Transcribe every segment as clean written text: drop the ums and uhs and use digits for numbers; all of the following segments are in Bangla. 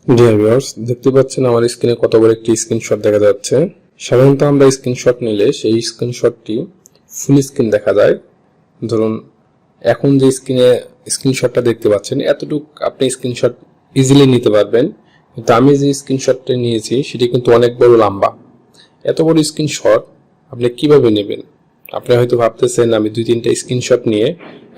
ডিয়ার ভিউয়ার্স, দেখতে পাচ্ছেন আমার স্ক্রিনে কত বড় একটি স্ক্রিনশট দেখা যাচ্ছে। সাধারণত আমরা স্ক্রিনশট নিলে সেই স্ক্রিনশটটি ফুল স্ক্রিন দেখা যায়। ধরুন এখন যে স্ক্রিনশটটা দেখতে পাচ্ছেন এতটুকু আপনি স্ক্রিনশট ইজিলি নিতে পারবেন, কিন্তু আমি যে স্ক্রিনশটটা নিয়েছি সেটি কিন্তু অনেক বড় লম্বা। এত বড় স্ক্রিনশট আপনি কিভাবে নেবেন? আপনি হয়তো ভাবতেছেন আমি 2-3টা স্ক্রিনশট নিয়ে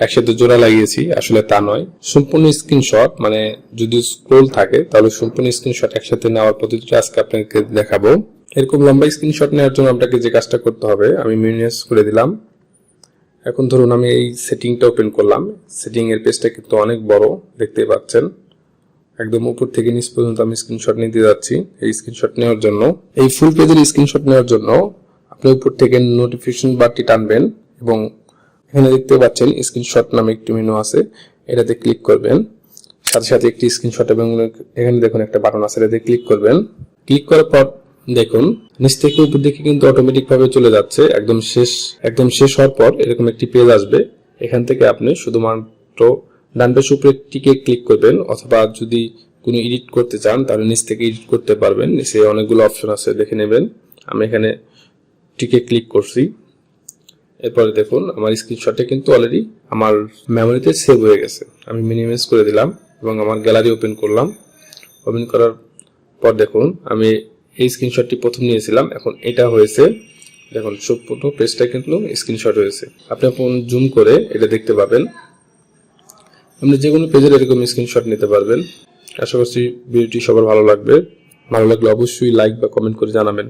একসাথে জোড়া লাগিয়েছি, আসলে তা নয়। সম্পূর্ণ স্ক্রিনশট মানে যদি স্ক্রোল থাকে তাহলে সম্পূর্ণ স্ক্রিনশট একসাথে নেওয়ার পদ্ধতিটা আজকে আপনাকে দেখাবো। এরকম লম্বা স্ক্রিনশট নেওয়ার জন্য আপনাকে যে কাজটা করতে হবে আমি মিনিমাইজ করে দিলাম। এখন ধরুন আমি এই সেটিংটা ওপেন করলাম। সেটিং এর পেজটা কিন্তু অনেক বড়, দেখতেই পাচ্ছেন। একদম উপর থেকে নিচ পর্যন্ত আমি স্ক্রিনশট নিতে যাচ্ছি। এই স্ক্রিনশট নেওয়ার জন্য, এই ফুল পেজের স্ক্রিনশট নেওয়ার জন্য আপনি উপর থেকে নোটিফিকেশন বারটি টানবেন এবং এখানে দেখতে পাচ্ছেন স্ক্রিনশট নামে একটি মেনু আছে, এটাতে ক্লিক করবেন। সাথে সাথে একটি স্ক্রিনশট এবং এখানে দেখুন একটা বাটন আছে, এটাতে ক্লিক করবেন। ক্লিক করার পর দেখুন নিচ থেকে উপর দিকে কিন্তু অটোমেটিক ভাবে চলে যাচ্ছে। একদম শেষ হওয়ার পর এরকম একটি পেজ আসবে। এখান থেকে আপনি শুধুমাত্র ডান পাশে উপরে টিকে ক্লিক করবেন, অথবা যদি কোনো এডিট করতে চান তাহলে নিচ থেকে এডিট করতে পারবেন। নিচে অনেকগুলো অপশন আছে, দেখে নেবেন। আমি এখানে টিকে ক্লিক করছি। এরপরে দেখুন আমার স্ক্রিনশটে কিন্তু অলরেডি আমার মেমোরিতে সেভ হয়ে গেছে। আমি মিনিমাইজ করে দিলাম এবং আমার গ্যালারি ওপেন করলাম। ওপেন করার পর দেখুন আমি এই স্ক্রিনশটটি প্রথম নিয়েছিলাম, এখন এটা হয়েছে। দেখুন সম্পূর্ণ পেজটা কিন্তু স্ক্রিনশট হয়েছে। আপনি এখন জুম করে এটা দেখতে পাবেন। আপনি যে কোনো পেজের এরকম স্ক্রিনশট নিতে পারবেন। আশা করছি ভিডিওটি সবার ভালো লাগবে। ভালো লাগলে অবশ্যই লাইক বা কমেন্ট করে জানাবেন।